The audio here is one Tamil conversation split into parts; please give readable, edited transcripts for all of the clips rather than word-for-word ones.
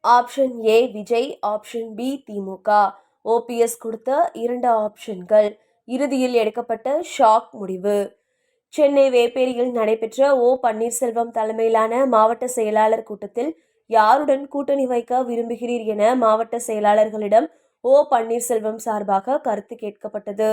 Option A Vijay, option B DMK. OPS கொடுத்த 2 ஆப்ஷன்கள். இறுதியில் எடுக்கப்பட்ட ஷாக் முடிவு. சென்னை வேப்பேரியில் நடைபெற்ற பன்னீர்செல்வம் தலைமையிலான மாவட்ட செயலாளர் கூட்டத்தில் யாருடன் கூட்டணி வைக்க விரும்புகிறீர் என மாவட்ட செயலாளர்களிடம் பன்னீர்செல்வம் சார்பாக கருத்து கேட்கப்பட்டது.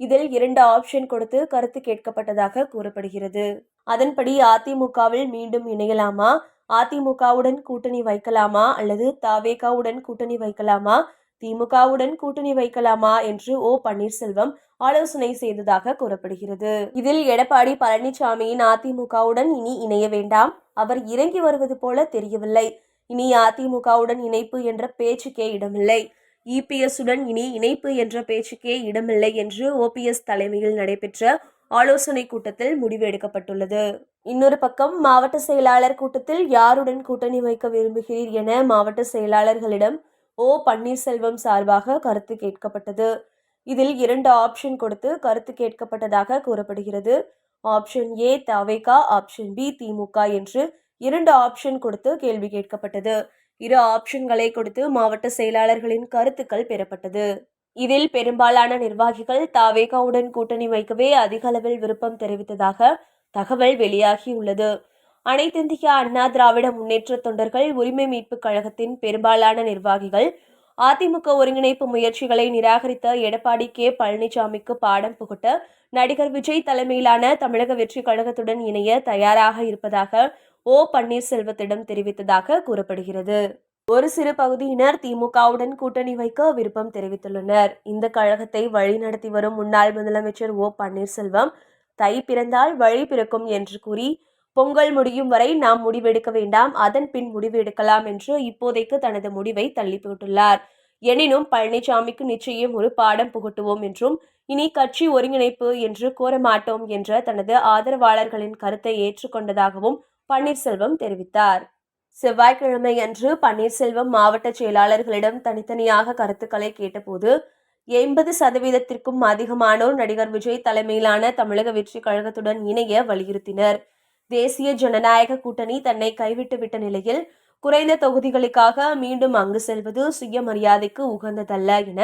இதில் 2 ஆப்ஷன் கொடுத்து கருத்து கேட்கப்பட்டதாக கூறப்படுகிறது. அதன்படி அதிமுகவில் மீண்டும் இணையலாமா, அதிமுகவுடன் கூட்டணி வைக்கலாமா அல்லது தவேகாவுடன் கூட்டணி வைக்கலாமா, திமுகவுடன் கூட்டணி வைக்கலாமா என்று பன்னீர்செல்வம் ஆலோசனை செய்ததாக கூறப்படுகிறது. இதில் எடப்பாடி பழனிசாமியின் அதிமுகவுடன் இனி இணைய வேண்டாம், அவர் இறங்கி வருவது போல தெரியவில்லை, இனி அதிமுகவுடன் இணைப்பு என்ற பேச்சுக்கே இடமில்லை, இபிஎஸ்சுடன் இனி இணைப்பு என்ற பேச்சுக்கே இடமில்லை என்று ஓபிஎஸ் தலைமையில் நடைபெற்ற ஆலோசனை கூட்டத்தில் முடிவு எடுக்கப்பட்டுள்ளது. இன்னொரு பக்கம் மாவட்ட செயலாளர் கூட்டத்தில் யாருடன் கூட்டணி வைக்க விரும்புகிறீர் என மாவட்ட செயலாளர்களிடம் பன்னீர்செல்வம் சார்பாக கருத்து கேட்கப்பட்டது. இதில் 2 ஆப்ஷன் கொடுத்து கருத்து கேட்கப்பட்டதாக கூறப்படுகிறது. ஆப்ஷன் ஏ தவேகா, ஆப்ஷன் பி திமுக என்று 2 ஆப்ஷன் கொடுத்து கேள்வி கேட்கப்பட்டது. 2 ஆப்ஷன்களை கொடுத்து மாவட்ட செயலாளர்களின் கருத்துக்கள் பெறப்பட்டது. இதில் பெரும்பாலான நிர்வாகிகள் தவேகாவுடன் கூட்டணி வைக்கவே அதிக அளவில் விருப்பம் தெரிவித்ததாக தகவல் வெளியாகியுள்ளது. அனைத்திந்திய அண்ணா திராவிட முன்னேற்ற தொண்டர்கள் உரிமை மீட்புக் கழகத்தின் பெரும்பாலான நிர்வாகிகள் அதிமுக ஒருங்கிணைப்பு முயற்சிகளை நிராகரித்த எடப்பாடி பழனிசாமிக்கு பாடம் புகட்ட நடிகர் விஜய் தலைமையிலான தமிழக வெற்றி கழகத்துடன் இணைய தயாராக இருப்பதாக பன்னீர்செல்வத்திடம் தெரிவித்ததாக கூறப்படுகிறது. ஒரு சிறு பகுதியினர் திமுகவுடன் கூட்டணி வைக்க விருப்பம் தெரிவித்துள்ளனர். இந்த கழகத்தை வழிநடத்தி வரும் முன்னாள் முதலமைச்சர் பன்னீர்செல்வம் தை பிறந்தால் வழி பிறக்கும் என்று கூறி பொங்கல் முடியும் வரை நாம் முடிவெடுக்க வேண்டாம், அதன் பின் முடிவு எடுக்கலாம் என்று இப்போதைக்கு தனது முடிவை தள்ளி போட்டுள்ளார். எனினும் பழனிசாமிக்கு நிச்சயம் ஒரு பாடம் புகட்டுவோம் என்றும் இனி கட்சி ஒருங்கிணைப்பு என்று கோர மாட்டோம் என்ற தனது ஆதரவாளர்களின் கருத்தை ஏற்றுக்கொண்டதாகவும் பன்னீர்செல்வம் தெரிவித்தார். செவ்வாய்க்கிழமை அன்று பன்னீர்செல்வம் மாவட்ட செயலாளர்களிடம் தனித்தனியாக கருத்துக்களை கேட்டபோது 80%த்திற்கும் அதிகமானோர் நடிகர் விஜய் தலைமையிலான தமிழக வெற்றி கழகத்துடன் இணைய வலியுறுத்தினர். தேசிய ஜனநாயக கூட்டணி தன்னை கைவிட்டுவிட்ட நிலையில் குறைந்த தொகுதிகளுக்காக மீண்டும் அங்கு செல்வது சுயமரியாதைக்கு உகந்ததல்ல என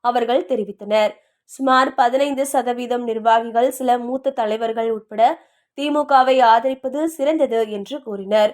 அவர்கள் தெரிவித்தனர். சுமார் 15% நிர்வாகிகள், சில மூத்த தலைவர்கள் உட்பட திமுகவை ஆதரிப்பது சிறந்தது என்று கூறினர்.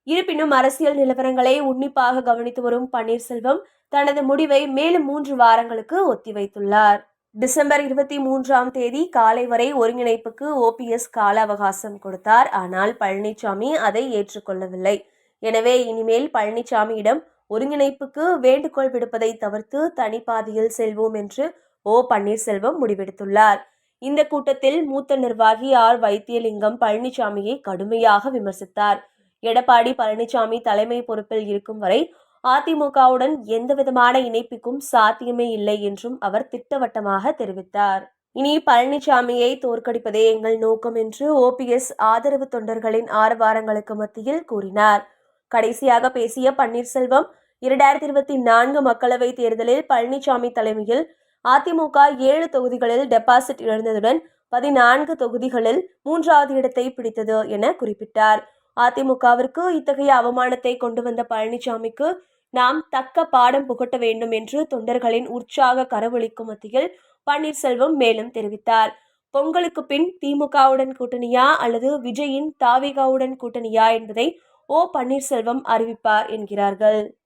இருப்பினும் அரசியல் நிலவரங்களை உன்னிப்பாக கவனித்து வரும் பன்னீர்செல்வம் தனது முடிவை மேலும் 3 வாரங்களுக்கு ஒத்திவைத்துள்ளார். டிசம்பர் 23ஆம் தேதி காலை வரை ஒருங்கிணைப்புக்கு ஓபிஎஸ் கால அவகாசம் கொடுத்தார். ஆனால் பழனிசாமி அதை ஏற்றுக்கொள்ளவில்லை. எனவே இனிமேல் பழனிசாமியிடம் ஒருங்கிணைப்புக்கு வேண்டுகோள் விடுப்பதை தவிர்த்து தனிப்பாதையில் செல்வோம் என்று பன்னீர்செல்வம் முடிவெடுத்துள்ளார். இந்த கூட்டத்தில் மூத்த நிர்வாகி வைத்தியலிங்கம் பழனிசாமியை கடுமையாக விமர்சித்தார். எடப்பாடி பழனிசாமி தலைமை பொறுப்பில் இருக்கும் வரை அதிமுகவுடன் எந்தவிதமான இணைப்புக்கும் சாத்தியமே இல்லை என்றும் அவர் திட்டவட்டமாக தெரிவித்தார். இனி பழனிசாமியை தோற்கடிப்பதே எங்கள் நோக்கம் என்று ஓபிஎஸ் ஆதரவு தொண்டர்களின் ஆரவாரங்களுக்கு மத்தியில் கூறினார். கடைசியாக பேசிய பன்னீர்செல்வம் 2024 மக்களவைத் தேர்தலில் பழனிசாமி தலைமையில் அதிமுக 7 தொகுதிகளில் டெபாசிட் இழந்ததுடன் 14 தொகுதிகளில் 3வது இடத்தை பிடித்தது என குறிப்பிட்டார். அதிமுகவிற்கு இத்தகைய அவமானத்தை கொண்டு வந்த பழனிசாமிக்கு நாம் தக்க பாடம் புகட்ட வேண்டும் என்று தொண்டர்களின் உற்சாக கரவொலிக்கும் மத்தியில் பன்னீர்செல்வம் மேலும் தெரிவித்தார். பொங்கலுக்கு பின் திமுகவுடன் கூட்டணியா அல்லது விஜயின் தவேகாவுடன் கூட்டணியா என்பதை பன்னீர்செல்வம் அறிவிப்பார் என்கிறார்கள்.